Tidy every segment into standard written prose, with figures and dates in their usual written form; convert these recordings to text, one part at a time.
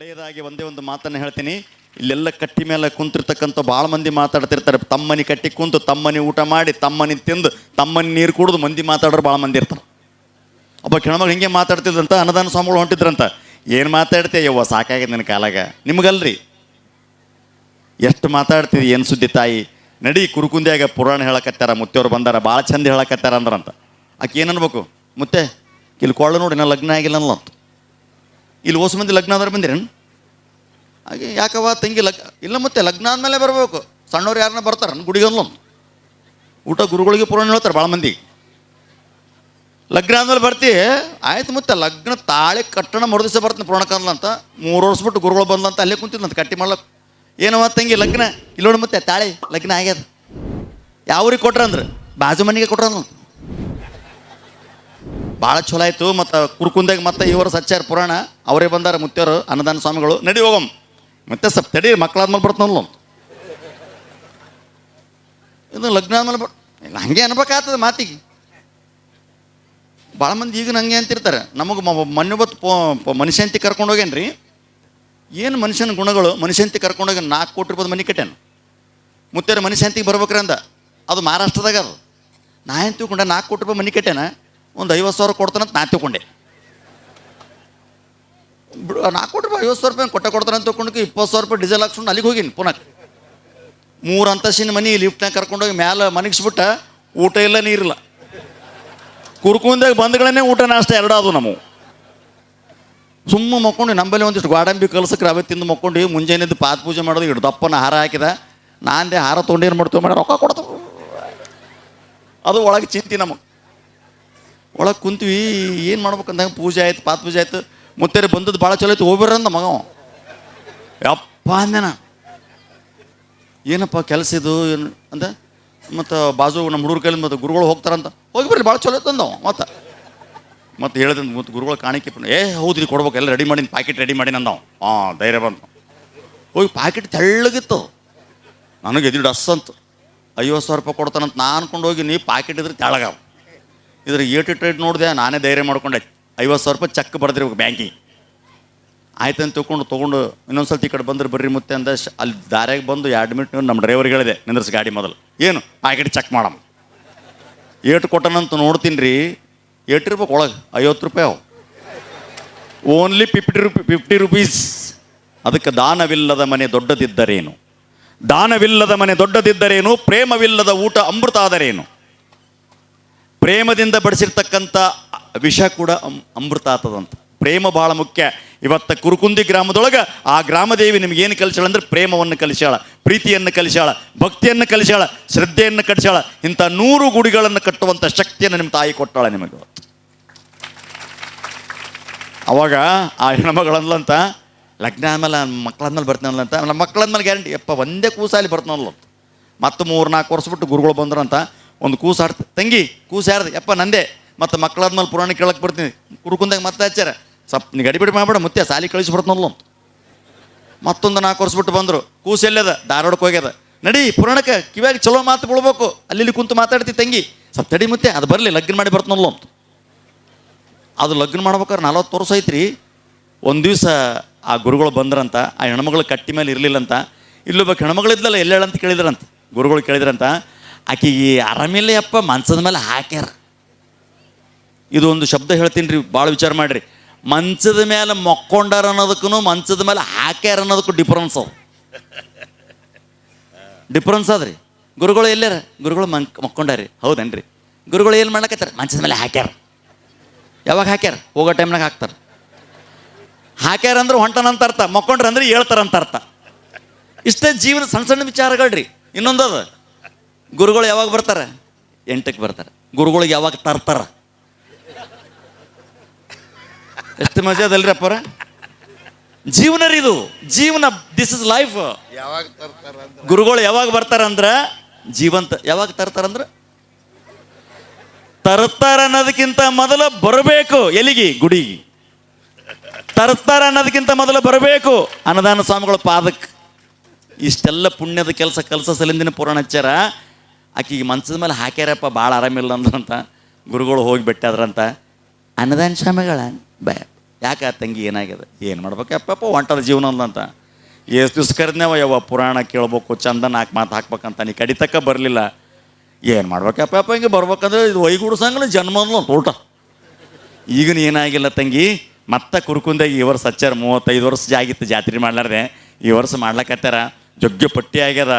ಕಡೆಯದಾಗಿ ಒಂದೇ ಒಂದು ಮಾತನ್ನು ಹೇಳ್ತೀನಿ. ಇಲ್ಲೆಲ್ಲ ಕಟ್ಟಿ ಮೇಲೆ ಕುಂತಿರ್ತಕ್ಕಂಥ ಭಾಳ ಮಂದಿ ಮಾತಾಡ್ತಿರ್ತಾರೆ. ತಮ್ಮನಿ ಕಟ್ಟಿ ಕುಂತು ತಮ್ಮನಿ ಊಟ ಮಾಡಿ ತಮ್ಮನಿ ತಿಂದು ತಮ್ಮನಿ ನೀರು ಕುಡಿದು ಮಂದಿ ಮಾತಾಡೋರು ಭಾಳ ಮಂದಿ ಇರ್ತಾರೆ. ಒಬ್ಬ ಹೆಣ್ಮಗಳು ಹಿಂಗೆ ಮಾತಾಡ್ತಿದ್ರಂತ, ಅನ್ನದಾನ ಸ್ವಾಮಿಗಳು ಹೊಂಟಿದ್ರಂತ. ಏನು ಮಾತಾಡ್ತೀಯ ಯವ್ವ, ಸಾಕಾಗಿದೆ ನನ್ನ ಕಾಲಾಗ. ನಿಮ್ಗಲ್ರಿ, ಎಷ್ಟು ಮಾತಾಡ್ತೀವಿ, ಏನು ಸುದ್ದಿ ತಾಯಿ, ನಡಿ ಕುರುಕುಂದಿಯಾಗ ಪುರಾಣ ಹೇಳಕತ್ತಾರ, ಮುತ್ತೆಯವ್ರು ಬಂದಾರ, ಭಾಳ ಚಂದ ಹೇಳಕತ್ತಾರ ಅಂದ್ರಂತ. ಆಕೆ ಏನು ಅನ್ಬೇಕು, ಮುತ್ತೆ ಇಲ್ಲಿ ಕೊಳ್ಳ ನೋಡಿ ನಾ ಲಗ್ನ ಆಗಿಲ್ಲ ಅಂತ. ಇಲ್ಲಿ ಓಸು ಮಂದಿ ಲಗ್ನ ಆದ್ರೆ ಬಂದಿರೇನು? ಹಾಗೆ ಯಾಕವ್ವ ತಂಗಿ ಇಲ್ಲ ಮತ್ತೆ ಲಗ್ನ ಆದಮೇಲೆ ಬರಬೇಕು. ಸಣ್ಣವ್ರು ಯಾರನ್ನ ಬರ್ತಾರೆ ಗುಡಿಗಲ್ಲ ಊಟ ಗುರುಗಳಿಗೆ ಪುರಾಣ ಹೇಳ್ತಾರೆ ಭಾಳ ಮಂದಿ. ಲಗ್ನ ಆದ್ಮೇಲೆ ಬರ್ತೀವಿ, ಆಯ್ತು ಮತ್ತೆ ಲಗ್ನ ತಾಳೆ ಕಟ್ಟಣ ಮರುದಿವಸ ಬರ್ತೀನಿ ಪುರಾಣಕ್ಕಲ್ಲ ಅಂತ. 3 ವರ್ಷ ಬಿಟ್ಟು ಗುರುಗಳು ಬಂದಂತ ಅಲ್ಲೇ ಕುಂತಿದ್ದಂತ ಕಟ್ಟಿ ಮಾಡ್ಲಕ್ಕೆ. ಏನವ ತಂಗಿ ಲಗ್ನ ಇಲ್ಲಿ ನೋಡಿ ಮತ್ತೆ ತಾಳೆ ಲಗ್ನ ಆಗ್ಯದ. ಯಾವ್ರಿಗೆ ಕೊಟ್ರಂದ್ರೆ ಬಾಜು ಮನೆಗೆ ಕೊಟ್ರಂತ. ಭಾಳ ಚಲೋ ಆಯಿತು. ಮತ್ತು ಕುರ್ಕುಂದಾಗ ಮತ್ತೆ ಈ ವರ್ಷ ಹಚ್ಚಾರ ಪುರಾಣ, ಅವರೇ ಬಂದಾರ ಮುತ್ತೆಯವರು ಅನ್ನದಾನ ಸ್ವಾಮಿಗಳು. ನಡಿ ಹೋಗಮ್ ಮತ್ತೆ ಸ್ವಲ್ಪ ತಡಿ, ಮಕ್ಕಳಾದ್ಮೇಲೆ ಬರ್ತಾನಲ್ಲ ಇದು ಲಗ್ನ ಆದ್ಮೇಲೆ ಹಂಗೆ ಅನ್ಬೇಕಾಗ್ತದೆ ಮಾತಿಗೆ. ಭಾಳ ಮಂದಿ ಈಗ ಹಂಗೆ ಅಂತಿರ್ತಾರೆ. ನಮಗೆ ಮೊನ್ನೆ ಬತ್ತು ಮನುಷ್ಯಂತಿ ಕರ್ಕೊಂಡು ಹೋಗೇನ್ರಿ. ಏನು ಮನುಷ್ಯನ ಗುಣಗಳು, ಮನುಷ್ಯಂತಿ ಕರ್ಕೊಂಡೋಗಿ 4 ಕೋಟಿ ರೂಪಾಯಿ ಮನೆ ಕಟ್ಯಾನ. ಮುತ್ತೆಯರ ಮನುಷ್ಯಂತಿಗೆ ಬರ್ಬೇಕ್ರಿ ಅಂದ. ಅದು ಮಹಾರಾಷ್ಟ್ರದಾಗ ಅದು. ನಾ ಏನು ತಿಳ್ಕೊಂಡೆ, 4 ಕೋಟಿ ರೂಪಾಯಿ ಮನೆ ಕಟ್ಯಾನ, ಒಂದು 50,000 ಕೊಡ್ತಾನಂತ ನಾ ತಿಳ್ಕೊಂಡೆ. 4 ಕೋಟಿ ರೂಪಾಯಿ 50,000 ರೂಪಾಯಿ ಕೊಡ್ತಾನಂತ ತಿಳ್ಕೊಂಡು 20,000 ರೂಪಾಯಿ ಡೀಸೆಲ್ ಹಾಕ್ಸ್ಕೊಂಡು ಅಲ್ಲಿಗೆ ಹೋಗಿನಿ. ಪುನಃ 3 ಅಂತಸ್ತಿನ ಮನೆ ಲಿಫ್ಟ್ನಾಗ ಕರ್ಕೊಂಡೋಗಿ ಮ್ಯಾಲೆ ಮನಗಿಸ್ಬಿಟ್ಟ. ಊಟ ಇಲ್ಲ ನೀರಿಲ್ಲ. ಕುರ್ಕುಂದಾಗ ಬಂದ್ಗಳನ್ನೇ ಊಟ ನಾಷ್ಟ 2 ಅದು ನಮ್ಮವು. ಸುಮ್ಮ ಮಕ್ಕೊಂಡು ನಂಬಲ್ಲಿ ಒಂದಿಷ್ಟು ಗೋಡಂಬಿ ಕಲಸಕ್ಕೆ ರವೆ ತಿಂದು ಮಕ್ಕೊಂಡು ಮುಂಜಾನೆದ್ದು ಪಾದ ಪೂಜೆ ಮಾಡೋದು. ಇಡು ದಪ್ಪನ ಹಾರ ಹಾಕಿದ. ನಾಂದೇ ಹಾರ ತೊಗೊಂಡು ಏನು ಮಾಡ್ತೀವಿ ಮಾಡಿ ರೊಕ್ಕ ಕೊಡ್ತವೆ. ಅದು ಒಳಗೆ ಚಿಂತೆ ನಮಗೆ. ಒಳಗೆ ಕುಂತೀವಿ, ಏನು ಮಾಡ್ಬೇಕಂದಾಗ ಪೂಜೆ ಆಯ್ತು, ಪಾದ ಪೂಜೆ ಆಯ್ತು. ಮುತ್ತೇರಿ ಬಂದದ್ದು ಭಾಳ ಚಲೋ ಆಯ್ತು, ಹೋಗ್ಬಿಡ್ರಂದ ಮಗ. ಯಪ್ಪ ಅಂದೇನ, ಏನಪ್ಪ ಕೆಲಸ ಇದು ಏನು ಅಂದ. ಮತ್ತು ಬಾಜು ನಮ್ಮ ಹುಡುಗರ ಕೈಲಿ ಮತ್ತು ಗುರುಗಳು ಹೋಗ್ತಾರಂತ. ಹೋಗಿ ಬರ್ರಿ ಭಾಳ ಚಲೋ ಆಯ್ತು ಅಂದವ. ಮತ್ತೆ ಹೇಳಿದ ಮತ್ತು ಗುರುಗಳು ಕಾಣಿಕೆ ಹೌದ್ರಿ ಕೊಡ್ಬೇಕು, ಎಲ್ಲ ರೆಡಿ ಮಾಡೀನಿ, ಪ್ಯಾಕೆಟ್ ರೆಡಿ ಮಾಡೀನಿ ಅಂದವ. ಧೈರ್ಯ ಬಂತು. ಹೋಗಿ ಪ್ಯಾಕೆಟ್ ತೆಳ್ಳಗಿತ್ತು. ನನಗೆ ಎದಿಡು ಅಂತ 50,000 ರೂಪಾಯಿ ಕೊಡ್ತಾನಂತ ನಾ ಅನ್ಕೊಂಡು ಹೋಗಿ, ನೀ ಪ್ಯಾಕೆಟ್ ಇದ್ರೆ ತೆಳಗಾವ. ಇದ್ರ ಏಟ್ ನೋಡಿದೆ. ನಾನೇ ಧೈರ್ಯ ಮಾಡ್ಕೊಂಡೆ 50,000 ರೂಪಾಯಿ ಚೆಕ್ ಬರೆದಿರ್ಬೇಕು ಬ್ಯಾಂಕಿಗೆ. ಆಯ್ತಂತ ತೊಗೊಂಡು ಇನ್ನೊಂದ್ಸಲ ಈ ಕಡೆ ಬಂದ್ರೆ ಬರ್ರಿ ಮುತ್ತೆ ಅಂದ. ಅಲ್ಲಿ ದಾರ್ಯಾಗ ಬಂದು 2 ಮಿನಿಟ್ ನಮ್ಮ ಡ್ರೈವರ್ಗೆ ಹೇಳಿದೆ, ನಿಂದ್ರಿಸಿ ಗಾಡಿ ಮೊದಲು, ಏನು ಪ್ಯಾಕೆಟ್ ಚೆಕ್ ಮಾಡಮ್ಮ. ಏಟು ಕೊಟ್ಟನಂತ ನೋಡ್ತೀನಿ ರೀ. ಏಟಿರ್ಬೇಕು ಒಳಗೆ 50 ರೂಪಾಯಿ ಅವು. Only 50 rupees. ಅದಕ್ಕೆ ದಾನವಿಲ್ಲದ ಮನೆ ದೊಡ್ಡದಿದ್ದರೇನು, ದಾನವಿಲ್ಲದ ಮನೆ ದೊಡ್ಡದಿದ್ದರೇನು, ಪ್ರೇಮವಿಲ್ಲದ ಊಟ ಅಮೃತ ಆದರೇನು. ಪ್ರೇಮದಿಂದ ಬಡಿಸಿರ್ತಕ್ಕಂಥ ವಿಷ ಕೂಡ ಅಮೃತ ಆಗ್ತದಂತ. ಪ್ರೇಮ ಭಾಳ ಮುಖ್ಯ. ಇವತ್ತು ಕುರುಕುಂದಿ ಗ್ರಾಮದೊಳಗೆ ಆ ಗ್ರಾಮದೇವಿ ನಿಮಗೇನು ಕಲಿಸ್ಯಾಳ ಅಂದ್ರೆ ಪ್ರೇಮವನ್ನು ಕಲಿಸ್ಯಾಳ, ಪ್ರೀತಿಯನ್ನು ಕಲಿಸ್ಯಾಳ, ಭಕ್ತಿಯನ್ನು ಕಲಿಸ್ಯಾಳ, ಶ್ರದ್ಧೆಯನ್ನು ಕಲಿಸ್ಯಾಳ. ಇಂಥ 100 ಗುಡಿಗಳನ್ನು ಕಟ್ಟುವಂಥ ಶಕ್ತಿಯನ್ನು ನಿಮ್ಮ ತಾಯಿ ಕೊಟ್ಟಾಳ ನಿಮಗೆ. ಅವಾಗ ಆ ಹೆಣ್ಮಗಳಂತ ಲಗ್ನ ಆದ್ಮೇಲೆ ಮಕ್ಕಳಾದ್ಮೇಲೆ ಬರ್ತಾನಲ್ಲಂತ. ನಮ್ಮ ಮಕ್ಕಳಾದ್ಮೇಲೆ ಗ್ಯಾರಂಟಿ ಯಪ್ಪ ಒಂದೇ ಕೂಸಾಲಿ ಬರ್ತಾನಲ್ಲ. ಮತ್ತು 3-4 ವರ್ಷ ಬಿಟ್ಟು ಗುರುಗಳು ಬಂದ್ರಂತ. ಒಂದು ಕೂಸು ಆಡ್ತ ತಂಗಿ ಕೂಸು ಯಾರ್ದು ಯಪ್ಪ ನಂದೇ. ಮತ್ತು ಮಕ್ಕಳಾದ್ಮೇಲೆ ಪುರಾಣ ಕೇಳಕ್ಕೆ ಬರ್ತೀನಿ. ಕುರುಕುಂದಾಗ ಮತ್ತೆ ಹಚ್ಚಾರ, ಸ್ವಲ್ಪ ನೀ ಗಡಿಬಿಡಿ ಮಾಡ್ಬೇಡ ಮುತ್ತೆ ಸಾಲಿ ಕಳಿಸಿ ಬರ್ತಾನಲ್ಲ. ಮತ್ತೊಂದು 4 ವರ್ಷ ಬಿಟ್ಟು ಬಂದರು. ಕೂಸು ಎಲ್ಲದ ಧಾರವಾಡಕ್ಕೆ ಹೋಗ್ಯದ. ನಡಿ ಪುರಾಣಕ್ಕೆ ಕಿವ್ಯಾಗ ಚಲೋ ಮಾತು ಬಿಡ್ಬೇಕು, ಅಲ್ಲಿ ಕುಂತು ಮಾತಾಡ್ತಿ ತಂಗಿ, ಸ್ವಲ್ಪ ತಡಿ ಮುತ್ತೆ ಅದು ಬರಲಿ ಲಗ್ನ ಮಾಡಿ ಬರ್ತಾನಲ್ಲ ಅಂತ. ಅದು ಲಗ್ನ ಮಾಡ್ಬೇಕಾದ್ರೆ 40 ವರ್ಷ ಐತ್ರಿ. ಒಂದು ದಿವಸ ಆ ಗುರುಗಳು ಬಂದ್ರಂತ. ಆ ಹೆಣ್ಮಗಳು ಕಟ್ಟಿ ಮೇಲೆ ಇರಲಿಲ್ಲಂತ. ಇಲ್ಲೊಬ್ಬ ಹೆಣ್ಮಗಳಿದ್ಲಲ್ಲ ಎಲ್ಲೇಳಂತ ಕೇಳಿದ್ರಂತ. ಗುರುಗಳು ಕೇಳಿದ್ರಂತ, ಆಕೆಗೆ ಆರಾಮಿಲ್ಲ ಯಪ್ಪ ಮಂಚದ ಮೇಲೆ ಹಾಕ್ಯಾರ. ಇದು ಒಂದು ಶಬ್ದ ಹೇಳ್ತೀನಿ ರೀ, ಭಾಳ ವಿಚಾರ ಮಾಡಿರಿ. ಮಂಚದ ಮೇಲೆ ಮಕ್ಕೊಂಡಾರ ಅನ್ನೋದಕ್ಕೂ ಮಂಚದ ಮೇಲೆ ಹಾಕ್ಯಾರ ಅನ್ನೋದಕ್ಕೂ ಡಿಫ್ರೆನ್ಸ್ ಅದ್ರಿ. ಗುರುಗಳು ಎಲ್ಲಾರ, ಗುರುಗಳು ಮಕ್ಕೊಂಡಾರಿ ಹೌದೇನ್ರಿ. ಗುರುಗಳು ಏನು ಮಾಡ್ಲಕತ್ತಾರ, ಮಂಚದ ಮೇಲೆ ಹಾಕ್ಯಾರ. ಯಾವಾಗ ಹಾಕ್ಯಾರ? ಹೋಗೋ ಟೈಮ್ನಾಗ ಹಾಕ್ತಾರೆ. ಹಾಕ್ಯಾರ ಅಂದ್ರೆ ಹೊಂಟನಂತ ಅರ್ಥ, ಮಕ್ಕೊಂಡ್ರೆ ಅಂದ್ರೆ ಹೇಳ್ತಾರಂತ ಅರ್ಥ. ಇಷ್ಟೇ ಜೀವನ ಸಣ್ಣ ಸಣ್ಣ ವಿಚಾರಗಳ್ರಿ. ಇನ್ನೊಂದದು, ಗುರುಗಳು ಯಾವಾಗ ಬರ್ತಾರೆ? 8ಕ್ಕೆ ಬರ್ತಾರೆ. ಗುರುಗಳಿಗೆ ಯಾವಾಗ ತರ್ತಾರ? ಎಷ್ಟು ಮಜಾ ಅದಲ್ರಿ ಅಪ್ಪರ. ಜೀವನ ರೀ ಇದು, ಜೀವನ. This is life. ಯಾವಾಗ ತರ್ತಾರ? ಗುರುಗಳು ಯಾವಾಗ ಬರ್ತಾರಂದ್ರ ಜೀವಂತ. ಯಾವಾಗ ತರ್ತಾರಂದ್ರ ತರ್ತಾರ ಅನ್ನೋದಕ್ಕಿಂತ ಮೊದಲು ಬರಬೇಕು. ಎಲ್ಲಿಗೆ? ಗುಡಿಗೆ. ತರ್ತಾರ ಅನ್ನೋದಕ್ಕಿಂತ ಮೊದಲು ಬರಬೇಕು ಅನ್ನದಾನ ಸ್ವಾಮಿಗಳ ಪಾದಕ್ಕೆ. ಇಷ್ಟೆಲ್ಲ ಪುಣ್ಯದ ಕೆಲಸ ಸಲಿಂದಿನ ಪುರಾಣ ಹಚ್ಚಾರ. ಆಕಿಗೆ ಮಂಚದ ಮೇಲೆ ಹಾಕ್ಯಾರಪ್ಪ ಭಾಳ ಆರಾಮಿಲ್ಲ ಅಂದ್ರಂತ. ಗುರುಗಳು ಹೋಗಿ ಬಿಟ್ಟಾದ್ರಂತ. ಅನ್ನದಾನ ಸ್ವಾಮಿಗಳ ಯಾಕೆ ತಂಗಿ ಏನಾಗ್ಯದ? ಏನು ಮಾಡ್ಬೇಕಪ್ಪ ಹೊಂಟದ ಜೀವನ ಅಂತ. ಎಷ್ಟು ದಿವ್ಸ ಕರೆದ್ನೇವ ಯವ್ವ ಪುರಾಣ ಕೇಳ್ಬೇಕು, ಚಂದ 4 ಮಾತು ಹಾಕ್ಬೇಕಂತ ನೀ ಕಡಿತಕ್ಕ ಬರಲಿಲ್ಲ. ಏನು ಮಾಡ್ಬೇಕಪ್ಪ ಹಿಂಗೆ ಬರ್ಬೇಕಂದ್ರೆ ಇದು ವೈಗೂಡ್ಸಂಗಲ್ಲ ಜನ್ಮಲ್ಲ ಊಟ. ಈಗಿನ ಏನಾಗಿಲ್ಲ ತಂಗಿ, ಮತ್ತೆ ಕುರ್ಕುಂದಾಗಿ ಈ ವರ್ಷ ಹಚ್ಚಾರ. 35 ವರ್ಷ ಆಗಿತ್ತು ಜಾತ್ರೆ ಮಾಡ್ಲಾರ್ದೆ, ಈ ವರ್ಷ ಮಾಡ್ಲಕತ್ತಾರ. ಜಗ್ಗ ಪಟ್ಟಿ ಆಗ್ಯದ,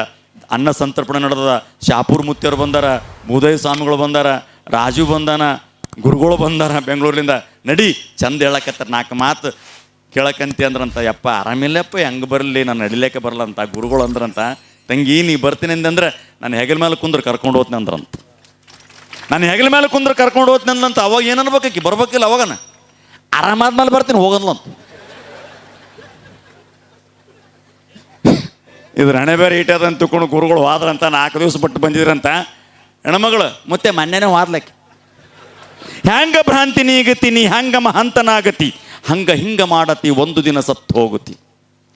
ಅನ್ನ ಸಂತರ್ಪಣೆ ನಡೆದದ. ಶಾಪೂರ್ ಮುತ್ಯರು ಬಂದಾರ, ಭೂದಯ ಸ್ವಾಮಿಗಳು ಬಂದಾರ, ರಾಜು ಬಂದಾನ, ಗುರುಗಳು ಬಂದಾರ ಬೆಂಗಳೂರಿಂದ. ನಡಿ ಚಂದ ಹೇಳಕತ್ತಾರ. 4 ಮಾತು ಕೇಳಕ್ಕಂತಿ ಅಂದ್ರಂತ. ಯಪ್ಪ ಆರಾಮಿಲ್ಲಪ್ಪ, ಹೆಂಗೆ ಬರಲಿ, ನಾನು ನಡಿಲೇಕೆ ಬರಲ್ಲ ಅಂತ ಗುರುಗಳು ಅಂದ್ರಂತ. ತಂಗಿ ನೀ ಬರ್ತೀನಿ ಅಂದಂದ್ರೆ ನಾನು ಹೆಗಲ ಮೇಲೆ ಕುಂದ್ರೆ ಕರ್ಕೊಂಡು ಹೋಗ್ತೀನಿ ಅಂದ್ರಂತ. ನಾನು ಹೆಗಲ ಮೇಲೆ ಕುಂದ್ರೆ ಕರ್ಕೊಂಡು ಹೋಗ್ತೀನಿ ಅಂದ್ರಂತ. ಅವಾಗ ಏನು ಅನ್ಬೇಕಿ? ಬರ್ಬೇಕಿಲ್ಲ ಅವಾಗನ ಆರಾಮಾದ್ಮೇಲೆ ಬರ್ತೀನಿ ಹೋಗಲ್ಲ ಅಂತ. ಇದು ಹಣೆ ಬೇರೆ ಇಟ್ಟದ ಅಂತ ತಿಳ್ಕೊಂಡು ಗುರುಗಳು ಹೋದ್ರಂತ. 4 ದಿವಸ ಬಿಟ್ಟು ಬಂದಿದ್ರಂತ ಹೆಣ್ಮಗಳು. ಮತ್ತೆ ಮೊನ್ನೆನೇ ಹೋದ್ಲಕ್ಕೆ. ಹ್ಯಾಂಗ ಭ್ರಾಂತಿ ನೀಗತಿ ನೀ ಹ್ಯಾಂಗ ಮಹಂತನಾಗತಿ, ಹಂಗ ಹಿಂಗ ಮಾಡತಿ ಒಂದು ದಿನ ಸತ್ತು ಹೋಗುತ್ತಿ.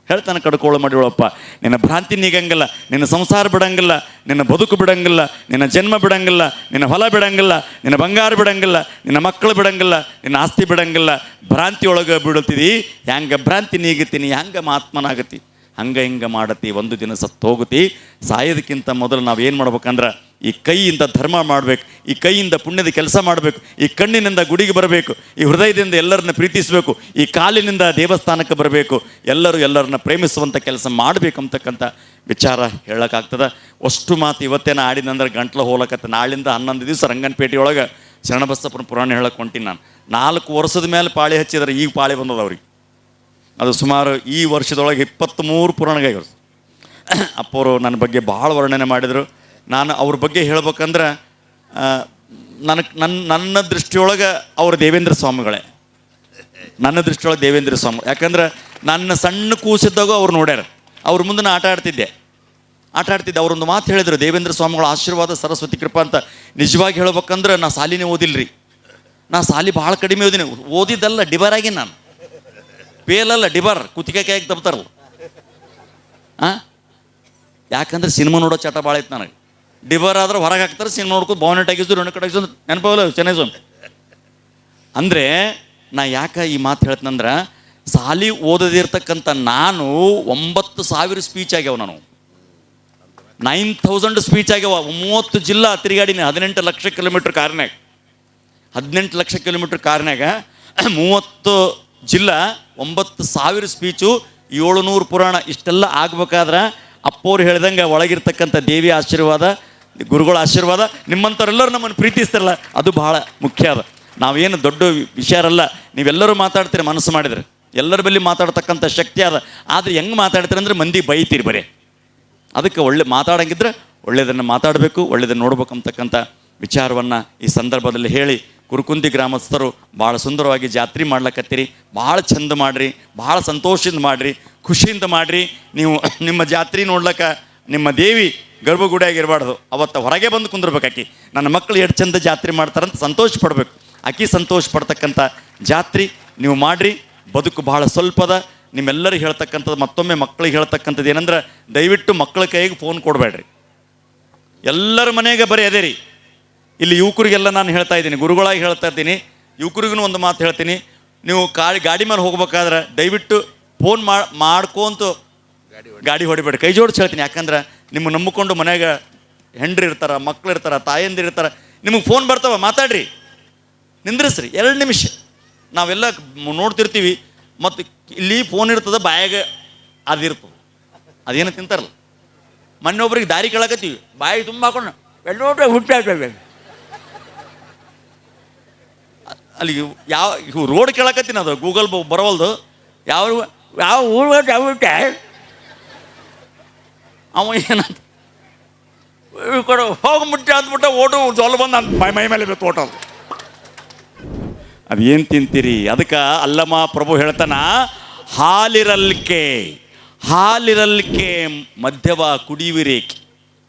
ಹೇಳ್ತಾನೆ ಕಡ್ಕೋಳು ಮಾಡಿವಳಪ್ಪ, ನಿನ್ನ ಭ್ರಾಂತಿ ನೀಗಂಗಿಲ್ಲ, ನಿನ್ನ ಸಂಸಾರ ಬಿಡಂಗಿಲ್ಲ, ನಿನ್ನ ಬದುಕು ಬಿಡಂಗಿಲ್ಲ, ನಿನ್ನ ಜನ್ಮ ಬಿಡಂಗಿಲ್ಲ, ನಿನ್ನ ಹೊಲ ಬಿಡಂಗಿಲ್ಲ, ನಿನ್ನ ಬಂಗಾರ ಬಿಡಂಗಿಲ್ಲ, ನಿನ್ನ ಮಕ್ಕಳು ಬಿಡಂಗಿಲ್ಲ, ನಿನ್ನ ಆಸ್ತಿ ಬಿಡಂಗಿಲ್ಲ. ಭ್ರಾಂತಿಯೊಳಗೆ ಬಿಡುತ್ತೀರಿ. ಹ್ಯಾಂಗ ಭ್ರಾಂತಿ ನೀಗತೀನಿ ಹಂಗ ಮಹಾತ್ಮನಾಗತಿ, ಹಂಗ ಹಿಂಗ ಮಾಡತಿ ಒಂದು ದಿನ ಸತ್ತು ಹೋಗುತ್ತಿ. ಸಾಯೋದಕ್ಕಿಂತ ಮೊದಲು ನಾವು ಏನು ಮಾಡ್ಬೇಕಂದ್ರೆ ಈ ಕೈಯಿಂದ ಧರ್ಮ ಮಾಡಬೇಕು, ಈ ಕೈಯಿಂದ ಪುಣ್ಯದ ಕೆಲಸ ಮಾಡಬೇಕು, ಈ ಕಣ್ಣಿನಿಂದ ಗುಡಿಗೆ ಬರಬೇಕು, ಈ ಹೃದಯದಿಂದ ಎಲ್ಲರನ್ನ ಪ್ರೀತಿಸಬೇಕು, ಈ ಕಾಲಿನಿಂದ ದೇವಸ್ಥಾನಕ್ಕೆ ಬರಬೇಕು, ಎಲ್ಲರನ್ನ ಪ್ರೇಮಿಸುವಂಥ ಕೆಲಸ ಮಾಡಬೇಕು ಅಂತಕ್ಕಂಥ ವಿಚಾರ ಹೇಳೋಕ್ಕಾಗ್ತದೆ. ಅಷ್ಟು ಮಾತು ಇವತ್ತೇನ ಆಡಿನಂದ್ರೆ ಗಂಟ್ಲು ಹೋಲಕತ್ತೆ. ನಾಳಿಂದ 11 ದಿವಸ ರಂಗನಪೇಟೆಯೊಳಗೆ ಶರಣಬಸಪ್ಪನ ಪುರಾಣ ಹೇಳಕ್ಕೆ ಹೊಂಟೀನಿ ನಾನು. 4 ವರ್ಷದ ಮೇಲೆ ಪಾಳಿ ಹಚ್ಚಿದ್ರೆ ಈಗ ಪಾಳಿ ಬಂದದ ಅವ್ರಿಗೆ. ಅದು ಸುಮಾರು ಈ ವರ್ಷದೊಳಗೆ 23 ಪುರಾಣಗಾಗಿರು. ಅಪ್ಪವರು ನನ್ನ ಬಗ್ಗೆ ಭಾಳ ವರ್ಣನೆ ಮಾಡಿದರು. ನಾನು ಅವ್ರ ಬಗ್ಗೆ ಹೇಳ್ಬೇಕಂದ್ರೆ ನನ್ನ ದೃಷ್ಟಿಯೊಳಗೆ ಅವರು ದೇವೇಂದ್ರ ಸ್ವಾಮಿಗಳೇ. ನನ್ನ ದೃಷ್ಟಿಯೊಳಗೆ ದೇವೇಂದ್ರ ಸ್ವಾಮಿ. ಯಾಕಂದ್ರೆ ನನ್ನ ಸಣ್ಣ ಕೂಸಿದ್ದಾಗ ಅವ್ರು ನೋಡ್ಯಾರ. ಅವ್ರ ಮುಂದೆ ನಾನು ಆಟ ಆಡ್ತಿದ್ದೆ. ಅವರೊಂದು ಮಾತು ಹೇಳಿದರು, ದೇವೇಂದ್ರ ಸ್ವಾಮಿಗಳ ಆಶೀರ್ವಾದ ಸರಸ್ವತಿ ಕೃಪಾ ಅಂತ. ನಿಜವಾಗಿ ಹೇಳ್ಬೇಕಂದ್ರೆ ನಾ ಸಾಲಿನೇ ಓದಿಲ್ರಿ. ನಾ ಸಾಲಿ ಭಾಳ ಕಡಿಮೆ ಓದಿನಿ. ಓದಿದ್ದಲ್ಲ, ಡಿಬರ್ ಆಗಿ ನಾನು. ಪೇಲಲ್ಲ, ಡಿಬರ್, ಕುತ್ತಿಗೆ ಕೈಯಾಗಿ ತಪ್ತಾರಲ್ಲ. ಯಾಕಂದ್ರೆ ಸಿನಿಮಾ ನೋಡೋ ಚಟ ಭಾಳ ಇತ್ತು ನನಗೆ. ಡಿಬರ್ ಆದ್ರೆ ಹೊರಗೆ ಹಾಕ್ತಾರೆ, ಸಿನಿಮಾ ನೋಡ್ಕೊಂಡು ಬಾನೆಟ್ ಆಗಿದ್ದು ಕಡೆ ಆಗಿದ್ದು ನೆನಪಲ್ಲ ಚೆನ್ನೈ ಸ್ವಾಮಿ. ಅಂದರೆ ನಾ ಯಾಕೆ ಈ ಮಾತು ಹೇಳ್ತೀನಂದ್ರೆ, ಸಾಲಿ ಓದದಿರ್ತಕ್ಕಂಥ ನಾನು 9,000 ಸ್ಪೀಚ್ ಆಗ್ಯಾವ. ನಾನು 9,000 ಸ್ಪೀಚ್ ಆಗ್ಯಾವ. 30 ಜಿಲ್ಲಾ ತಿರುಗಾಡಿನಿ. 18 ಲಕ್ಷ ಕಿಲೋಮೀಟ್ರ್ ಕಾರ್ನಾಗ, 18 ಲಕ್ಷ ಕಿಲೋಮೀಟ್ರ್ ಕಾರ್ನಾಗ 30 ಜಿಲ್ಲಾ, 9,000 ಸ್ಪೀಚು, 700 ಪುರಾಣ. ಇಷ್ಟೆಲ್ಲ ಆಗ್ಬೇಕಾದ್ರೆ ಅಪ್ಪವ್ರು ಹೇಳ್ದಂಗೆ ಒಳಗಿರ್ತಕ್ಕಂಥ ದೇವಿ ಆಶೀರ್ವಾದ, ಗುರುಗಳ ಆಶೀರ್ವಾದ, ನಿಮ್ಮಂಥವ್ರೆಲ್ಲರೂ ನಮ್ಮನ್ನು ಪ್ರೀತಿಸ್ತಾರಲ್ಲ, ಅದು ಭಾಳ ಮುಖ್ಯ. ಅದ ನಾವೇನು ದೊಡ್ಡ ವಿಷಯ ಅಲ್ಲ. ನೀವೆಲ್ಲರೂ ಮಾತಾಡ್ತೀರಿ ಮನಸ್ಸು ಮಾಡಿದ್ರೆ, ಎಲ್ಲರ ಬಳಿ ಮಾತಾಡ್ತಕ್ಕಂಥ ಶಕ್ತಿ ಅದ. ಆದರೆ ಹೆಂಗೆ ಮಾತಾಡ್ತೀರಿ ಅಂದರೆ ಮಂದಿ ಬೈತೀರಿ ಬರೀ. ಅದಕ್ಕೆ ಒಳ್ಳೆ ಮಾತಾಡಂಗಿದ್ರೆ ಒಳ್ಳೆಯದನ್ನು ಮಾತಾಡಬೇಕು, ಒಳ್ಳೆಯದನ್ನು ನೋಡ್ಬೇಕು ಅಂತಕ್ಕಂಥ ವಿಚಾರವನ್ನು ಈ ಸಂದರ್ಭದಲ್ಲಿ ಹೇಳಿ, ಕುರುಕುಂದಿ ಗ್ರಾಮಸ್ಥರು ಭಾಳ ಸುಂದರವಾಗಿ ಜಾತ್ರೆ ಮಾಡ್ಲಕತ್ತೀರಿ. ಭಾಳ ಚಂದ ಮಾಡಿರಿ, ಭಾಳ ಸಂತೋಷದಿಂದ ಮಾಡಿರಿ, ಖುಷಿಯಿಂದ ಮಾಡಿರಿ. ನೀವು ನಿಮ್ಮ ಜಾತ್ರೆ ನೋಡ್ಲಿಕ್ಕೆ ನಿಮ್ಮ ದೇವಿ ಗರ್ಭಗುಡಿಯಾಗಿರಬಾರ್ದು, ಅವತ್ತು ಹೊರಗೆ ಬಂದು ಕುಂದಿರ್ಬೇಕು. ಆಕಿ ನನ್ನ ಮಕ್ಕಳು ಎಷ್ಟು ಚಂದ ಜಾತ್ರೆ ಮಾಡ್ತಾರಂತ ಸಂತೋಷ ಪಡಬೇಕು. ಆಕಿ ಸಂತೋಷ ಪಡ್ತಕ್ಕಂಥ ಜಾತ್ರೆ ನೀವು ಮಾಡಿರಿ. ಬದುಕು ಭಾಳ ಸ್ವಲ್ಪದ. ನಿಮ್ಮೆಲ್ಲರಿಗೆ ಹೇಳ್ತಕ್ಕಂಥದ್ದು, ಮತ್ತೊಮ್ಮೆ ಮಕ್ಕಳಿಗೆ ಹೇಳ್ತಕ್ಕಂಥದ್ದು ಏನಂದ್ರೆ, ದಯವಿಟ್ಟು ಮಕ್ಕಳ ಕೈಗೆ ಫೋನ್ ಕೊಡಬೇಡ್ರಿ. ಎಲ್ಲರ ಮನೆಗೆ ಬರೀ ಅದೇ ರೀ. ಇಲ್ಲಿ ಯುವಕರಿಗೆಲ್ಲ ನಾನು ಹೇಳ್ತಾ ಇದ್ದೀನಿ, ಗುರುಗಳಾಗಿ ಹೇಳ್ತಾ ಇದ್ದೀನಿ. ಯುವಕರಿಗೂ ಒಂದು ಮಾತು ಹೇಳ್ತೀನಿ, ನೀವು ಗಾಡಿ ಮೇಲೆ ಹೋಗ್ಬೇಕಾದ್ರೆ ದಯವಿಟ್ಟು ಫೋನ್ ಮಾಡ್ಕೊಂತ ಗಾಡಿ ಹೊಡಿಬೇಡಿ. ಕೈ ಜೋಡಿಸಿ ಹೇಳ್ತೀನಿ. ಯಾಕಂದ್ರೆ ನಿಮ್ಮ ನಂಬಿಕೊಂಡು ಮನ್ಯಾಗ ಹೆಂಡ್ರಿ ಇರ್ತಾರೆ, ಮಕ್ಳು ಇರ್ತಾರೆ, ತಾಯಂದಿರು ಇರ್ತಾರೆ. ನಿಮಗೆ ಫೋನ್ ಬರ್ತಾವ, ಮಾತಾಡ್ರಿ, ನಿಂದ್ರಿಸ್ರಿ 2 ನಿಮಿಷ. ನಾವೆಲ್ಲ ನೋಡ್ತಿರ್ತೀವಿ, ಮತ್ತು ಇಲ್ಲಿ ಫೋನ್ ಇರ್ತದೆ, ಬಾಯಾಗ ಅದಿರ್ತದೆ, ಅದೇನು ತಿಂತಾರಲ್ಲ. ಮೊನ್ನೊಬ್ರಿಗೆ ದಾರಿ ಕೇಳಕತ್ತೀವಿ, ಬಾಯಿ ತುಂಬ ಹಾಕೊಂಡು ಎಲ್ಲೋಟ್ರೆ ಹುಟ್ಟಾಡ್ಬೇಕು. ಅಲ್ಲಿ ಯಾವ ರೋಡ್ ಕೇಳಕತ್ತೀನಿ, ಅದು ಗೂಗಲ್ ಬರವಲ್ದು. ಯಾವ ಊರು ಬಿಟ್ಟೆ ಅವ ಏನಂತ ಈ ಕಡೆ ಹೋಗ್ಬಿಟ್ಟೆ ಅಂದ್ಬಿಟ್ಟ, ಓಟು ಜೋಲ್ ಬಂದು ಮೈ ಮೇಲೆ ಬೇಕು ಓಟ. ಅದೇನು ತಿಂತೀರಿ? ಅದಕ್ಕೆ ಅಲ್ಲಮ ಪ್ರಭು ಹೇಳ್ತಾನ, ಹಾಲಿರಲಿಕ್ಕೆ ಮಧ್ಯವ ಕುಡಿಯುವಿರೇಕೆ,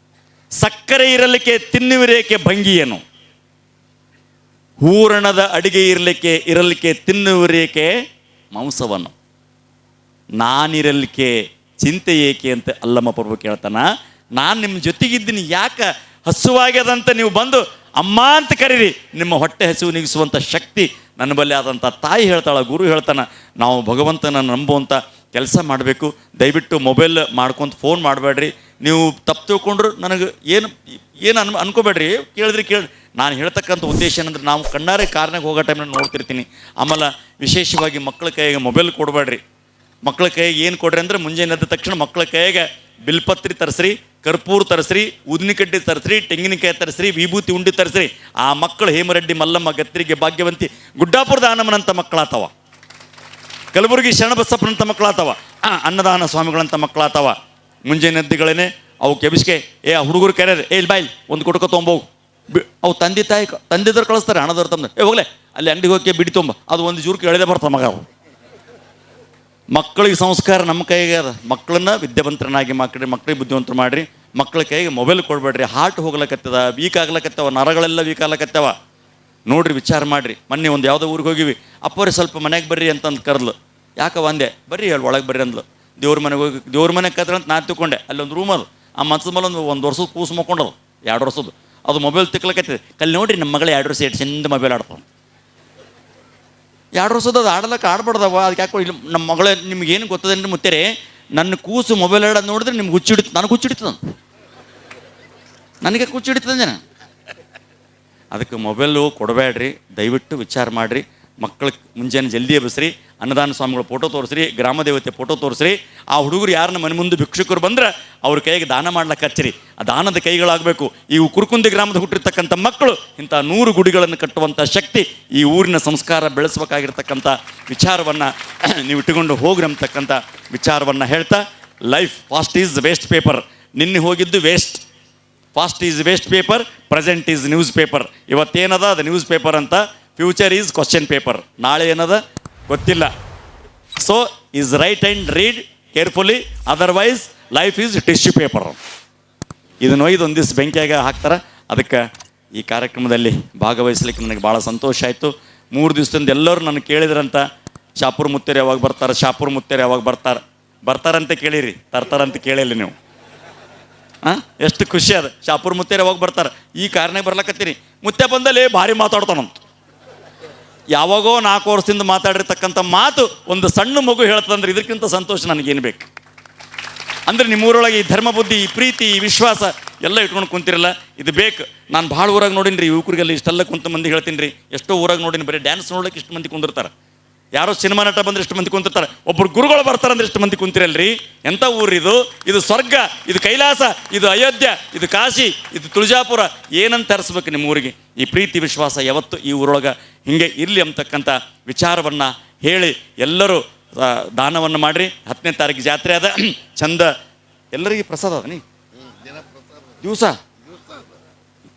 ಸಕ್ಕರೆ ಇರಲಿಕ್ಕೆ ತಿನ್ನುವಿರೇಕೆ ಭಂಗಿಯನು, ಹೂರಣದ ಅಡಿಗೆ ಇರಲಿಕ್ಕೆ ತಿನ್ನುವಿರೇಕೆ ಮಾಂಸವನ್ನು, ನಾನಿರಲಿಕ್ಕೆ ಚಿಂತೆ ಏಕೆ ಅಂತ ಅಲ್ಲಮ್ಮ ಪ್ರಭು ಕೇಳ್ತಾನ. ನಾನು ನಿಮ್ಮ ಜೊತೆಗಿದ್ದೀನಿ, ಯಾಕೆ ಹಸುವಾಗ್ಯದಂತ ನೀವು ಬಂದು ಅಮ್ಮ ಅಂತ ಕರೀರಿ. ನಿಮ್ಮ ಹೊಟ್ಟೆ ಹಸಿವು ನೀಗಿಸುವಂಥ ಶಕ್ತಿ ನನ್ನ ಬಳಿ ಆದಂಥ ತಾಯಿ ಹೇಳ್ತಾಳೆ, ಗುರು ಹೇಳ್ತಾನೆ, ನಾವು ಭಗವಂತನ ನಂಬುವಂಥ ಕೆಲಸ ಮಾಡಬೇಕು. ದಯವಿಟ್ಟು ಮೊಬೈಲ್ ಮಾಡ್ಕೊಂತ ಫೋನ್ ಮಾಡಬೇಡ್ರಿ. ನೀವು ತಪ್ಪು ತಿಳ್ಕೊಂಡ್ರು ನನಗೆ ಏನು ಅನ್ಕೋಬೇಡ್ರಿ. ಕೇಳಿ ನಾನು ಹೇಳ್ತಕ್ಕಂಥ ಉದ್ದೇಶ ಏನಂದ್ರೆ, ನಾವು ಕಣ್ಣಾರೆ ಕಾರ್ನಾಗ ಹೋಗೋ ಟೈಮ್ನಲ್ಲಿ ನೋಡ್ತಿರ್ತೀನಿ. ಆಮೇಲೆ ವಿಶೇಷವಾಗಿ ಮಕ್ಕಳ ಕೈಗೆ ಮೊಬೈಲ್ ಕೊಡಬೇಡ್ರಿ. ಮಕ್ಕಳ ಕೈಗೆ ಏನು ಕೊಡ್ರಿ ಅಂದ್ರೆ, ಮುಂಜಾನೆ ಎದ್ದ ತಕ್ಷಣ ಮಕ್ಕಳ ಕೈಗೆ ಬಿಲ್ಪತ್ರಿ ತರಿಸ್ರಿ, ಕರ್ಪೂರ ತರಿಸ್ರಿ, ಉದಿನಿ ಕಡ್ಡಿ ತರಿಸ್ರಿ, ತೆಂಗಿನಕಾಯಿ ತರಿಸ್ರಿ, ವಿಭೂತಿ ಉಂಡಿ ತರಿಸ್ರಿ. ಆ ಮಕ್ಕಳು ಹೇಮರೆಡ್ಡಿ, ಮಲ್ಲಮ್ಮ, ಗತ್ತಿರಿಗೆ, ಭಾಗ್ಯವಂತಿ, ಗುಡ್ಡಾಪುರದ ಆನಮನಂತ ಮಕ್ಕಳಾತವ, ಕಲಬುರಗಿ ಶರಣಬಸಪ್ಪನಂತ ಮಕ್ಕಳಾತವ, ಅನ್ನದಾನ ಸ್ವಾಮಿಗಳಂತ ಮಕ್ಕಳಾತವ. ಮುಂಜಾನೆ ಎದ್ದುಗಳೇನೆ ಅವು ಕೆಬಿಸ್ಕೆ ಆ ಹುಡುಗರು ಕರೆಯದೆ, ಇಲ್ಲಿ ಬಾಯಿಲ್ ಒಂದು ಕೊಡ್ಕೊ ತೊಂಬೋಗು. ಅವು ತಂದಿದ್ರು ಕಳಿಸ್ತಾರೆ, ಹಣದವ್ರು ತಮ್ಮ ಹೋಗ್ಲೆ ಅಲ್ಲಿ ಅಂಗಡಿಗೆ ಹೋಗಿ ಬಿಡಿ ತೊಂಬ, ಅದು ಒಂದು ಜೂರ್ಕೆ ಎಳೆದೇ ಬರ್ತಾವ ಮಗ. ಅವು ಮಕ್ಕಳಿಗೆ ಸಂಸ್ಕಾರ ನಮ್ಮ ಕೈಗೆ ಅದ. ಮಕ್ಕಳನ್ನ ವಿದ್ಯಾವಂತರನ್ನಾಗಿ ಮಕ್ಕಳಿಗೆ ಬುದ್ಧಿವಂತರು ಮಾಡಿರಿ. ಮಕ್ಕಳ ಕೈಗೆ ಮೊಬೈಲ್ ಕೊಡಬೇಡ್ರಿ. ಹಾರ್ಟ್ ಹೋಗ್ಲಕತ್ತದ, ವೀಕ್ ಆಗ್ಲಕತ್ತವ, ನರಗಳೆಲ್ಲ ವೀಕ್ ಆಗ್ಲಕತ್ತವ. ನೋಡ್ರಿ, ವಿಚಾರ ಮಾಡಿರಿ. ಮೊನ್ನೆ ಒಂದು ಯಾವುದೋ ಊರಿಗೆ ಹೋಗಿವಿ, ಅಪ್ಪವ್ರೆ ಸ್ವಲ್ಪ ಮನೆಗೆ ಬರ್ರಿ ಅಂತಂದು ಕರೆದ್ಲು. ಯಾಕವ ಅಂದೆ, ಬರ್ರಿ ಹೇಳಿ ಒಳಗೆ ಬರ್ರಿ ಅಂದ್ಲು. ದೇವ್ರ ಮನೆಗೆ ಹೋಗಿ ದೇವ್ರ ಮನೆಗೆ ಕದ್ರಂತ ನಾನು ತಿಳ್ಕೊಂಡೆ. ಅಲ್ಲಿ ಒಂದು ರೂಮ್ ಅದು, ಆ ಮಂಚದ ಮೇಲೆ ಒಂದು ವರ್ಷದ ಕೂಸು ಮಕ್ಕೊಂಡದು, 2 ವರ್ಷದ್ದು. ಅದು ಮೊಬೈಲ್ ತಿಕ್ಲಕತ್ತಿದೆ. ಕಲ್ಲಿ ನೋಡ್ರಿ, ನಮ್ಮ ಮಗಳು 2 ವರ್ಷ ಚಂದ ಮೊಬೈಲ್ ಆಡ್ತಾನೆ. 2 ವರ್ಷದ ಅದು ಆಡ್ಬಾರ್ದವ. ಅದಕ್ಕೆ ಯಾಕೋ ಇಲ್ಲಿ ನಮ್ಮ ಮಗಳೇ, ನಿಮ್ಗೇನು ಗೊತ್ತದೇನ್ರಿ ಮುತ್ತೇರೆ, ನನ್ನ ಕೂಸು ಮೊಬೈಲ್ ಆಡೋದು ನೋಡಿದ್ರೆ ನಿಮ್ಗೆ ಹುಚ್ಚಿಡಿತು, ನನಗೆ ಹುಚ್ಚಿಡಿತದ, ನನಗೆ ಹುಚ್ಚಿಡಿತದೆ. ಅದಕ್ಕೆ ಮೊಬೈಲು ಕೊಡಬೇಡ್ರಿ. ದಯವಿಟ್ಟು ವಿಚಾರ ಮಾಡಿರಿ. ಮಕ್ಕಳಿಗೆ ಮುಂಜಾನೆ ಜಲ್ದಿ ಎಬ್ಬಿಸ್ರಿ. ಅನ್ನದಾನ ಸ್ವಾಮಿಗಳ ಫೋಟೋ ತೋರಿಸ್ರಿ, ಗ್ರಾಮ ದೇವತೆ ಫೋಟೋ ತೋರಿಸ್ರಿ. ಆ ಹುಡುಗರು ಯಾರನ್ನ ಮನೆ ಮುಂದೆ ಭಿಕ್ಷುಕರು ಬಂದ್ರೆ ಅವ್ರ ಕೈಗೆ ದಾನ ಮಾಡ್ಲಿಕ್ಕೆ ಹಚ್ಚಿರಿ. ಆ ದಾನದ ಕೈಗಳಾಗಬೇಕು. ಈ ಕುರುಕುಂದಿ ಗ್ರಾಮದ ಹುಟ್ಟಿರ್ತಕ್ಕಂಥ ಮಕ್ಕಳು ಇಂಥ 100 ಗುಡಿಗಳನ್ನು ಕಟ್ಟುವಂಥ ಶಕ್ತಿ, ಈ ಊರಿನ ಸಂಸ್ಕಾರ ಬೆಳೆಸಬೇಕಾಗಿರ್ತಕ್ಕಂಥ ವಿಚಾರವನ್ನು ನೀವು ಇಟ್ಟುಕೊಂಡು ಹೋಗ್ರಿ ಅಂತಕ್ಕಂಥ ವಿಚಾರವನ್ನು ಹೇಳ್ತಾ, life past is waste paper. ನಿನ್ನೆ ಹೋಗಿದ್ದು waste. Past is waste paper, present is news paper. ಇವತ್ತೇನದ ಅದು ನ್ಯೂಸ್ ಪೇಪರ್ ಅಂತ, ಫ್ಯೂಚರ್ ಈಸ್ ಕ್ವಶನ್ ಪೇಪರ್. ನಾಳೆ ಏನದ ಗೊತ್ತಿಲ್ಲ. So is write and read carefully, otherwise life is tissue paper. ಇದನ್ನು ಒಯ್ದು ಒಂದು ದಿವ್ಸ ಬೆಂಕಿಯಾಗ ಹಾಕ್ತಾರೆ. ಅದಕ್ಕೆ ಈ ಕಾರ್ಯಕ್ರಮದಲ್ಲಿ ಭಾಗವಹಿಸ್ಲಿಕ್ಕೆ ನನಗೆ ಭಾಳ ಸಂತೋಷ ಆಯಿತು. 3 ದಿವಸದಿಂದ ಎಲ್ಲರೂ ನನಗೆ ಕೇಳಿದ್ರಂತ, ಶಾಪುರ್ ಮುತ್ತೇರು ಯಾವಾಗ ಬರ್ತಾರೆ, ಶಾಪುರ್ ಮುತ್ತೇರು ಯಾವಾಗ ಬರ್ತಾರಂತ ಕೇಳಿರಿ, ತರ್ತಾರಂತ ಕೇಳಿಲ್ಲ ನೀವು. ಎಷ್ಟು ಖುಷಿ ಅದ. ಶಾಪುರ್ ಮುತ್ತೇರು ಯಾವಾಗ ಬರ್ತಾರೆ, ಈ ಕಾರಣಕ್ಕೆ ಬರ್ಲಕತ್ತೀರಿ. ಮುತ್ತೆ ಬಂದಲ್ಲಿ ಭಾರಿ ಮಾತಾಡ್ತಾನಂತ. ಯಾವಾಗೋ 4 ವರ್ಷದಿಂದ ಮಾತಾಡಿರ್ತಕ್ಕಂಥ ಮಾತು ಒಂದು ಸಣ್ಣ ಮಗು ಹೇಳ್ತದಂದ್ರೆ ಇದಕ್ಕಿಂತ ಸಂತೋಷ ನನಗೇನು ಬೇಕು? ಅಂದರೆ ನಿಮ್ಮೂರೊಳಗೆ ಈ ಧರ್ಮ ಬುದ್ಧಿ, ಈ ಪ್ರೀತಿ, ಈ ವಿಶ್ವಾಸ ಎಲ್ಲ ಇಟ್ಕೊಂಡು ಕುಂತಿರಲ್ಲ, ಇದು ಬೇಕು. ನಾನು ಭಾಳ ಊರಾಗ ನೋಡೀನಿ ರೀ, ಯುವಕರಿಗೆಲ್ಲ ಇಷ್ಟೆಲ್ಲ ಕುಂತ ಮಂದಿ ಹೇಳ್ತೀನಿ ರೀ. ಎಷ್ಟೋ ಊರಾಗ ನೋಡೀನಿ, ಬರೀ ಡ್ಯಾನ್ಸ್ ನೋಡ್ಲಿಕ್ಕೆ ಇಷ್ಟು ಮಂದಿ ಕುಂದಿರ್ತಾರೆ. ಯಾರೋ ಸಿನಿಮಾ ನಟ ಬಂದ್ರೆ ಇಷ್ಟು ಮಂದಿ ಕುಂತಿರ್ತಾರೆ. ಒಬ್ಬರು ಗುರುಗಳು ಬರ್ತಾರಂದ್ರೆ ಇಷ್ಟು ಮಂದಿ ಕುಂತಿರಲ್ರಿ. ಎಂಥ ಊರಿದು? ಇದು ಸ್ವರ್ಗ, ಇದು ಕೈಲಾಸ, ಇದು ಅಯೋಧ್ಯ, ಇದು ಕಾಶಿ, ಇದು ತುಳಜಾಪುರ. ಏನಂತ ತರಿಸ್ಬೇಕು ನಿಮ್ಮ ಊರಿಗೆ? ಈ ಪ್ರೀತಿ ವಿಶ್ವಾಸ ಯಾವತ್ತು ಈ ಊರೊಳಗೆ ಹಿಂಗೆ ಇರಲಿ ಅಂತಕ್ಕಂಥ ವಿಚಾರವನ್ನು ಹೇಳಿ ಎಲ್ಲರೂ ದಾನವನ್ನು ಮಾಡಿರಿ. 10ನೇ ತಾರೀಕು ಜಾತ್ರೆ ಅದ, ಚಂದ ಎಲ್ಲರಿಗೆ ಪ್ರಸಾದ ಅದ. ದಿವಸ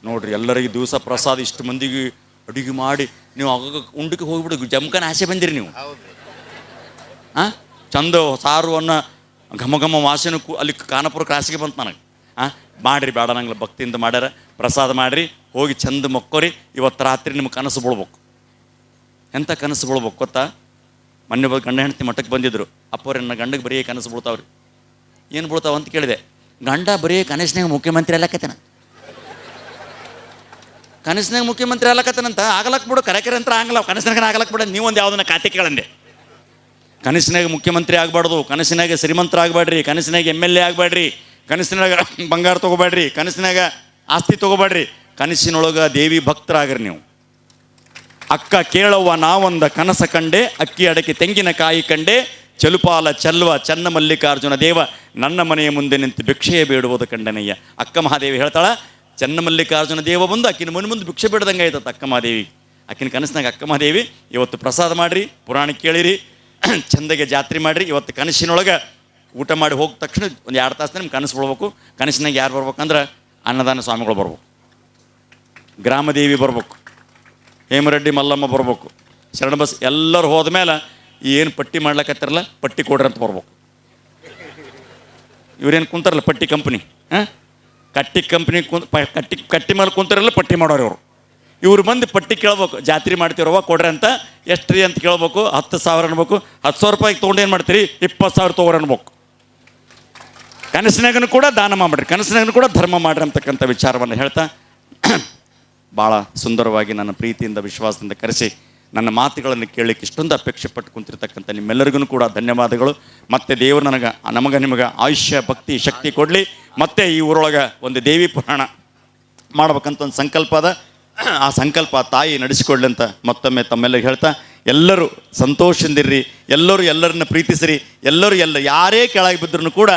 ನೋಡ್ರಿ, ಎಲ್ಲರಿಗೆ ದಿವಸ ಪ್ರಸಾದ. ಇಷ್ಟು ಮಂದಿಗೆ ಅಡುಗೆ ಮಾಡಿ ನೀವು ಉಂಡಕ್ಕೆ ಹೋಗ್ಬಿಡು, ಜಮ್ಕನ ಆಸೆ ಬಂದಿರಿ ನೀವು. ಚಂದ ಸಾರುವನ್ನು ಘಮ ಘಮ ವಾಸನೆ ಅಲ್ಲಿ ಖಾನಾಪುರ ಕ್ರಾಸಿಗೆ ಬಂತು ನನಗೆ. ಮಾಡಿರಿ, ಬೇಡ ನಂಗೆ ಭಕ್ತಿಯಿಂದ ಮಾಡ್ಯಾರ. ಪ್ರಸಾದ ಮಾಡಿರಿ, ಹೋಗಿ ಚಂದ ಮಕ್ಕೋರಿ. ಇವತ್ತು ರಾತ್ರಿ ನಿಮ್ಗೆ ಕನಸು ಬೀಳ್ಬೇಕು. ಎಂಥ ಕನಸು ಬೀಳ್ಬೇಕು ಗೊತ್ತಾ? ಮೊನ್ನೆ ಹೋಗಿ ಗಂಡ ಹೆಂಡತಿ ಮಠಕ್ಕೆ ಬಂದಿದ್ರು. ಅಪ್ಪವ್ರೆ, ನನ್ನ ಗಂಡಗೆ ಬರೀ ಕನಸು ಬೀಳ್ತಾವ್ರಿ. ಏನು ಬೀಳ್ತಾವ ಅಂತ ಕೇಳಿದೆ. ಗಂಡ ಬರೀ ಕನಸಿನಾಗ ಮುಖ್ಯಮಂತ್ರಿ ಅಲ್ಲಕತ್ತೇನ, ಕನಸಿನಾಗ ಮುಖ್ಯಮಂತ್ರಿ ಆಗ್ಲಕತ್ತನಂತ. ಆಗ್ಲಕ್ ಬಿಡು, ಕರೆ ಅಂತ ಆಗಲ್ಲ. ಕನಸಿನಾಗ ಆಗ್ಲಕ್ ಬಿಡ. ನೀವೊಂದು ಯಾವುದನ್ನ ಖಾತೆ ಕೇಳಂದೆ. ಕನಸಿನಾಗ ಮುಖ್ಯಮಂತ್ರಿ ಆಗಬಾರ್ದು, ಕನಸಿನಾಗ ಶ್ರೀಮಂತರ ಆಗಬೇಡ್ರಿ, ಕನಸಿನಾಗ MLA ಆಗಬೇಡ್ರಿ, ಕನಸಿನಾಗ ಬಂಗಾರ ತೊಗೋಬೇಡ್ರಿ, ಕನಸಿನಾಗ ಆಸ್ತಿ ತೊಗೋಬೇಡ್ರಿ. ಕನಸಿನೊಳಗೆ ದೇವಿ ಭಕ್ತರಾಗ್ರಿ ನೀವು. ಅಕ್ಕ ಕೇಳವ್ವ ನಾವೊಂದ ಕನಸ ಕಂಡೆ, ಅಕ್ಕಿ ಅಡಕೆ ತೆಂಗಿನಕಾಯಿ ಕಂಡೆ, ಚಲುಪಾಲ ಚಲ್ವ ಚನ್ನ ಮಲ್ಲಿಕಾರ್ಜುನ ದೇವ, ನನ್ನ ಮನೆಯ ಮುಂದೆ ನಿಂತು ಭಿಕ್ಷೆಯ ಬೇಡುವುದು ಕಂಡನಯ್ಯ. ಅಕ್ಕ ಮಹಾದೇವಿ ಹೇಳ್ತಾಳ, ಚನ್ನ ಮಲ್ಲಿಕಾರ್ಜುನ ದೇವ ಬಂದು ಆಕಿನ ಮನೆ ಮುಂದೆ ಭಿಕ್ಷೆ ಬೇಡ್ದಂಗೆ ಆಯ್ತದ ಅಕ್ಕ ಮಹಾದೇವಿ. ಆಕಿನ ಕನಸಿನಾಗ ಅಕ್ಕ ಮಹಾದೇವಿ. ಇವತ್ತು ಪ್ರಸಾದ ಮಾಡಿರಿ, ಪುರಾಣ ಕೇಳಿರಿ, ಚಂದಗೆ ಜಾತ್ರೆ ಮಾಡಿರಿ. ಇವತ್ತು ಕನಸಿನೊಳಗೆ ಊಟ ಮಾಡಿ ಹೋಗಿದ ತಕ್ಷಣ ಒಂದು 2 ತಾಸು ನಿಮ್ಗೆ ಕನಸು ಬಿಡ್ಬೇಕು. ಕನಸಿನಾಗ ಯಾರು ಬರ್ಬೇಕಂದ್ರೆ ಅನ್ನದಾನ ಸ್ವಾಮಿಗಳು ಬರ್ಬೇಕು, ಗ್ರಾಮದೇವಿ ಬರ್ಬೇಕು, ಹೇಮರೆಡ್ಡಿ ಮಲ್ಲಮ್ಮ ಬರ್ಬೇಕು, ಶರಣಬಸ್ ಎಲ್ಲರೂ ಹೋದ್ಮೇಲೆ ಏನು ಪಟ್ಟಿ ಮಾಡ್ಲಕತ್ತಿರಲ್ಲ ಪಟ್ಟಿ ಕೊಡ್ರಿ ಅಂತ ಬರ್ಬೇಕು. ಇವ್ರೇನು ಕುಂತಾರಲ್ಲ ಪಟ್ಟಿ ಕಂಪ್ನಿ, ಕಂಪ್ನಿ ಕಟ್ಟಿ ಮೇಲೆ ಕುಂತಾರಲ್ಲ ಪಟ್ಟಿ ಮಾಡೋರು ಇವರು. ಇವ್ರು ಬಂದು ಪಟ್ಟಿ ಕೇಳ್ಬೇಕು, ಜಾತ್ರೆ ಮಾಡ್ತಿರವ ಕೊಡ್ರಿ ಅಂತ. ಎಷ್ಟು ರೀ ಅಂತ ಕೇಳ್ಬೇಕು. 10,000 ಅನ್ಬೇಕು. 10,000 ರೂಪಾಯಿಗೆ ತೊಗೊಂಡು ಏನು ಮಾಡ್ತೀರಿ? 20,000 ತೊಗೊರಿ ಅನ್ಬೇಕು. ಕನಸಿನಾಗನು ಕೂಡ ದಾನ ಮಾಡಿರಿ, ಕನಸಿನಾಗನು ಕೂಡ ಧರ್ಮ ಮಾಡಿರಿ ಅಂತಕ್ಕಂಥ ವಿಚಾರವನ್ನು ಹೇಳ್ತಾ ಭಾಳ ಸುಂದರವಾಗಿ ನನ್ನ ಪ್ರೀತಿಯಿಂದ ವಿಶ್ವಾಸದಿಂದ ಕರೆಸಿ ನನ್ನ ಮಾತುಗಳನ್ನು ಕೇಳಲಿಕ್ಕೆ ಇಷ್ಟೊಂದು ಅಪೇಕ್ಷೆ ಪಟ್ಟು ಕುಂತಿರ್ತಕ್ಕಂಥ ನಿಮ್ಮೆಲ್ಲರಿಗೂ ಕೂಡ ಧನ್ಯವಾದಗಳು. ಮತ್ತು ದೇವರು ನಿಮಗೆ ಆಯುಷ್ಯ ಭಕ್ತಿ ಶಕ್ತಿ ಕೊಡಲಿ. ಮತ್ತೆ ಈ ಊರೊಳಗೆ ಒಂದು ದೇವಿ ಪುರಾಣ ಮಾಡ್ಬೇಕಂತ ಒಂದು ಸಂಕಲ್ಪ ಅದ. ಆ ಸಂಕಲ್ಪ ತಾಯಿ ನಡೆಸಿಕೊಳ್ಳಿ ಅಂತ ಮತ್ತೊಮ್ಮೆ ತಮ್ಮೆಲ್ಲರಿಗೆ ಹೇಳ್ತಾ, ಎಲ್ಲರೂ ಸಂತೋಷದಿಂದಿರ್ರಿ, ಎಲ್ಲರೂ ಎಲ್ಲರನ್ನ ಪ್ರೀತಿಸಿರಿ. ಎಲ್ಲರೂ ಯಾರೇ ಕೆಳಗೆ ಬಿದ್ದರೂ ಕೂಡ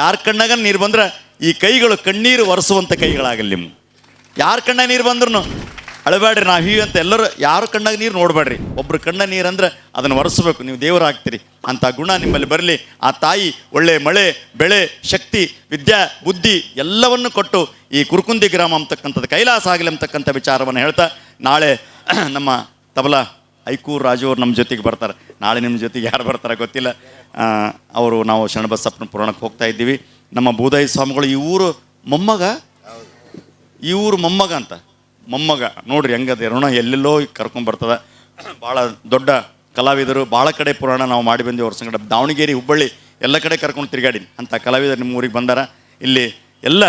ಯಾರ ಕಣ್ಣಾಗ ನೀರು ಬಂದ್ರೆ ಈ ಕೈಗಳು ಕಣ್ಣೀರು ಒರೆಸುವಂಥ ಕೈಗಳಾಗಲಿ. ನಿಮ್ಮ ಯಾರ ಕಣ್ಣಾಗ ನೀರು ಬಂದ್ರೂ ಅಳಬೇಡ್ರಿ, ನಾವು ಹೀಗೆ ಅಂತ ಎಲ್ಲರೂ ಯಾರ ಕಣ್ಣಾಗ ನೀರು ನೋಡಬೇಡ್ರಿ. ಒಬ್ರು ಕಣ್ಣ ನೀರು ಅಂದ್ರೆ ಅದನ್ನು ಒರೆಸ್ಬೇಕು, ನೀವು ದೇವರಾಗ್ತೀರಿ ಅಂಥ ಗುಣ ನಿಮ್ಮಲ್ಲಿ ಬರಲಿ. ಆ ತಾಯಿ ಒಳ್ಳೆ ಮಳೆ ಬೆಳೆ ಶಕ್ತಿ ವಿದ್ಯಾ ಬುದ್ಧಿ ಎಲ್ಲವನ್ನು ಕೊಟ್ಟು ಈ ಕುರುಕುಂದಿ ಗ್ರಾಮ ಅಂತಕ್ಕಂಥದ್ದು ಕೈಲಾಸ ಆಗಲಿ ಅಂತಕ್ಕಂಥ ವಿಚಾರವನ್ನು ಹೇಳ್ತಾ, ನಾಳೆ ನಮ್ಮ ತಬಲಾ ಐಕೂರು ರಾಜು ಅವ್ರು ನಮ್ಮ ಜೊತೆಗೆ ಬರ್ತಾರೆ. ನಾಳೆ ನಿಮ್ಮ ಜೊತೆಗೆ ಯಾರು ಬರ್ತಾರೆ ಗೊತ್ತಿಲ್ಲ. ನಾವು ಶರಣಬಸಪ್ಪನ ಪುರಾಣಕ್ಕೆ ಹೋಗ್ತಾ ಇದ್ದೀವಿ. ನಮ್ಮ ಬೂದಾಯಿ ಸ್ವಾಮಿಗಳು ಈ ಊರು ಮೊಮ್ಮಗ ಅಂತ ಮೊಮ್ಮಗ ನೋಡ್ರಿ ಹೆಂಗದೆ ಋಣ ಎಲ್ಲೆಲ್ಲೋ ಕರ್ಕೊಂಡ್ಬರ್ತದೆ. ಭಾಳ ದೊಡ್ಡ ಕಲಾವಿದರು, ಭಾಳ ಕಡೆ ಪುರಾಣ ನಾವು ಮಾಡಿ ಬಂದೀವಿ. ಅವ್ರ ಸಂಗಡ ದಾವಣಗೆರೆ ಹುಬ್ಬಳ್ಳಿ ಎಲ್ಲ ಕಡೆ ಕರ್ಕೊಂಡು ತಿರುಗಾಡಿನಿ. ಅಂಥ ಕಲಾವಿದರು ನಿಮ್ಮ ಊರಿಗೆ ಬಂದಾರ. ಇಲ್ಲಿ ಎಲ್ಲ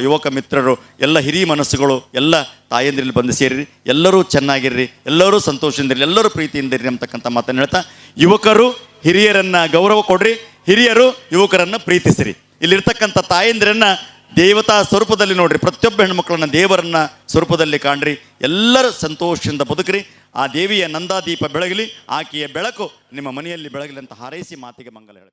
ಯುವಕ ಮಿತ್ರರು, ಎಲ್ಲ ಹಿರಿಯ ಮನಸ್ಸುಗಳು, ಎಲ್ಲ ತಾಯಂದ್ರಲ್ಲಿ ಬಂದು ಸೇರಿರಿ. ಎಲ್ಲರೂ ಚೆನ್ನಾಗಿರ್ರಿ, ಎಲ್ಲರೂ ಸಂತೋಷದಿಂದಿರಿ, ಎಲ್ಲರೂ ಪ್ರೀತಿಯಿಂದಿರಿ ಅಂತಕ್ಕಂಥ ಮಾತನ್ನು ಹೇಳ್ತಾ, ಯುವಕರು ಹಿರಿಯರನ್ನು ಗೌರವ ಕೊಡ್ರಿ, ಹಿರಿಯರು ಯುವಕರನ್ನು ಪ್ರೀತಿಸಿರಿ. ಇಲ್ಲಿರ್ತಕ್ಕಂಥ ತಾಯಂದಿರನ್ನು ದೇವತಾ ಸ್ವರೂಪದಲ್ಲಿ ನೋಡ್ರಿ, ಪ್ರತಿಯೊಬ್ಬ ಹೆಣ್ಮಕ್ಳನ್ನ ದೇವರನ್ನ ಸ್ವರೂಪದಲ್ಲಿ ಕಾಣ್ರಿ. ಎಲ್ಲರೂ ಸಂತೋಷದಿಂದ ಬದುಕ್ರಿ. ಆ ದೇವಿಯ ನಂದಾದೀಪ ಬೆಳಗಲಿ, ಆಕೆಯ ಬೆಳಕು ನಿಮ್ಮ ಮನೆಯಲ್ಲಿ ಬೆಳಗಲಿ ಅಂತ ಹಾರೈಸಿ ಮಾತಿಗೆ ಮಂಗಲ ಹೇಳಿ.